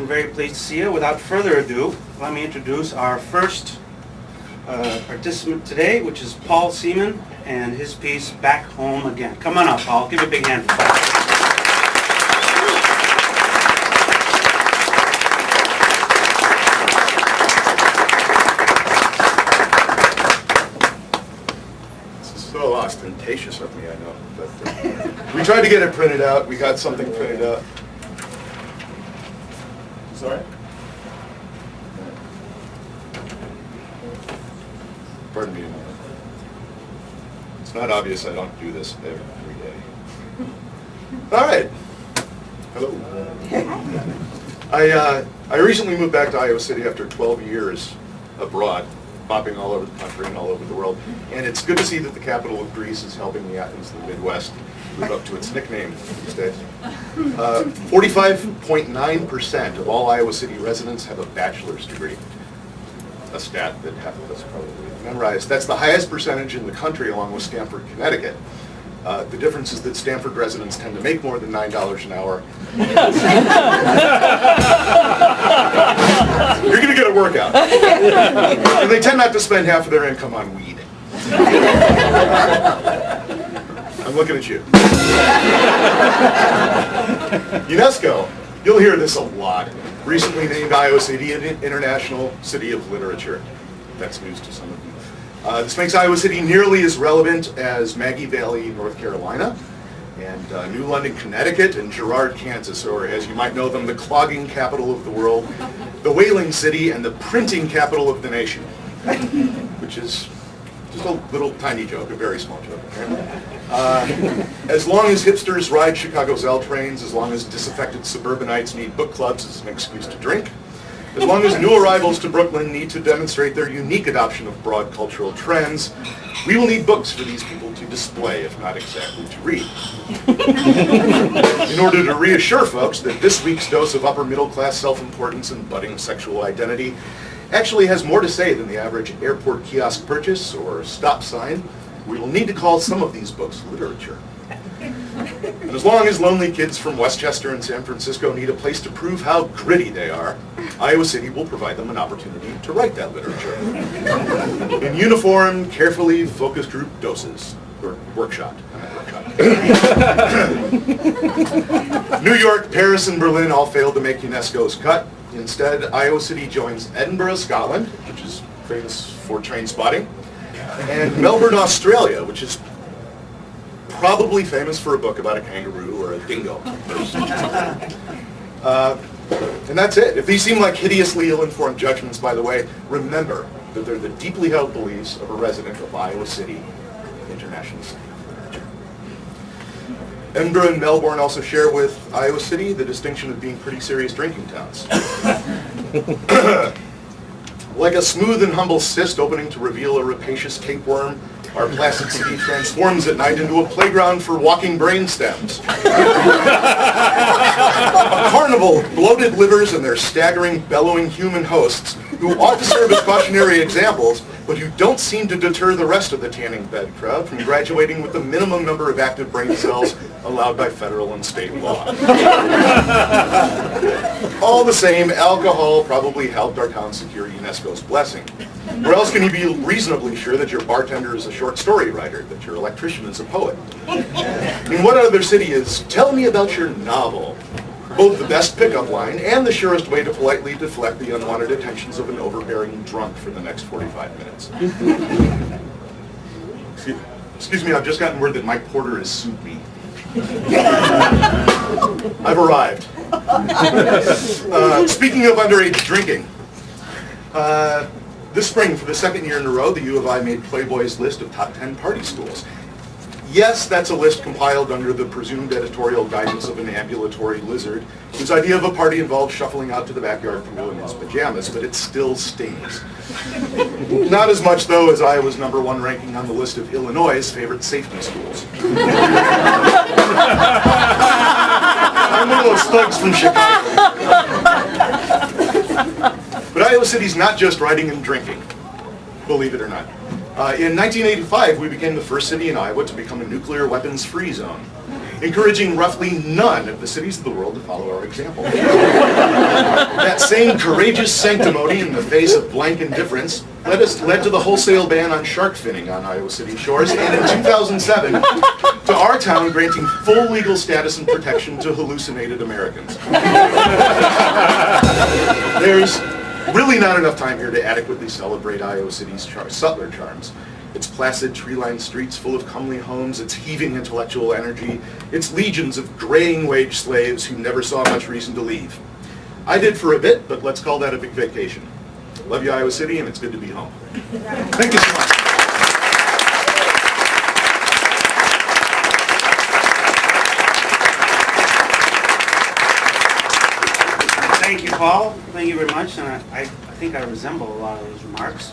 I'm very pleased to see you. Without further ado, let me introduce our first participant today, which is Paul Seaman and his piece, Back Home Again. Come on up, Paul. Give a big hand for Paul. So ostentatious of me, I know. But, we tried to get it printed out. We got something printed out. Sorry? Pardon me. It's not obvious I don't do this every day. All right. Hello. I recently moved back to Iowa City after 12 years abroad, bopping all over the country and all over the world. And it's good to see that the capital of Greece is helping the Athens of the Midwest live up to its nickname these days. 45.9% of all Iowa City residents have a bachelor's degree. A stat that half of us probably memorized. That's the highest percentage in the country, along with Stamford, Connecticut. The difference is that Stamford residents tend to make more than $9 an hour. You're going to get a workout. And they tend not to spend half of their income on weed. I'm looking at you. UNESCO, you'll hear this a lot, recently named Iowa City an International City of Literature. That's news to some of you. This makes Iowa City nearly as relevant as Maggie Valley, North Carolina, and New London, Connecticut, and Girard, Kansas, or as you might know them, the clogging capital of the world, the whaling city, and the printing capital of the nation, which is just a little tiny joke, a very small joke. As long as hipsters ride Chicago's L trains, as long as disaffected suburbanites need book clubs as an excuse to drink, as long as new arrivals to Brooklyn need to demonstrate their unique adoption of broad cultural trends, we will need books for these people to display, if not exactly to read. In order to reassure folks that this week's dose of upper middle class self-importance and budding sexual identity actually has more to say than the average airport kiosk purchase or stop sign, we will need to call some of these books literature. And as long as lonely kids from Westchester and San Francisco need a place to prove how gritty they are, Iowa City will provide them an opportunity to write that literature. In uniform, carefully focus group doses, or workshop. New York, Paris, and Berlin all failed to make UNESCO's cut. Instead, Iowa City joins Edinburgh, Scotland, which is famous for train spotting, and Melbourne, Australia, which is probably famous for a book about a kangaroo or a dingo. And that's it. If these seem like hideously ill-informed judgments, by the way, remember that they're the deeply held beliefs of a resident of Iowa City International City of Literature. Edinburgh and Melbourne also share with Iowa City the distinction of being pretty serious drinking towns. Like a smooth and humble cyst opening to reveal a rapacious tapeworm, our placid city transforms at night into a playground for walking brain stems. A carnival of bloated livers and their staggering, bellowing human hosts who ought to serve as cautionary examples, but who don't seem to deter the rest of the tanning bed crowd from graduating with the minimum number of active brain cells allowed by federal and state law. All the same, alcohol probably helped our town secure UNESCO's blessing. Where else can you be reasonably sure that your bartender is a short story writer, that your electrician is a poet? In what other city is, tell me about your novel? Both the best pickup line and the surest way to politely deflect the unwanted attentions of an overbearing drunk for the next 45 minutes. Excuse me, I've just gotten word that Mike Porter has sued me. I've arrived. Speaking of underage drinking, this spring, for the second year in a row, the U of I made Playboy's list of top 10 party schools. Yes, that's a list compiled under the presumed editorial guidance of an ambulatory lizard, whose idea of a party involved shuffling out to the backyard for in his pajamas, but it still stings. Not as much, though, as Iowa's #1 ranking on the list of Illinois' favorite safety schools. I'm one of those thugs from Chicago. But Iowa City's not just riding and drinking, believe it or not. In 1985, we became the first city in Iowa to become a nuclear weapons-free zone, encouraging roughly none of the cities of the world to follow our example. same courageous sanctimony in the face of blank indifference led to the wholesale ban on shark finning on Iowa City shores, and in 2007, to our town granting full legal status and protection to hallucinated Americans. There's really not enough time here to adequately celebrate Iowa City's subtler charms. Its placid tree-lined streets full of comely homes, its heaving intellectual energy, its legions of graying wage slaves who never saw much reason to leave. I did for a bit, but let's call that a big vacation. Love you, Iowa City, and it's good to be home. Thank you so much. Thank you, Paul. Thank you very much, and I think I resemble a lot of those remarks.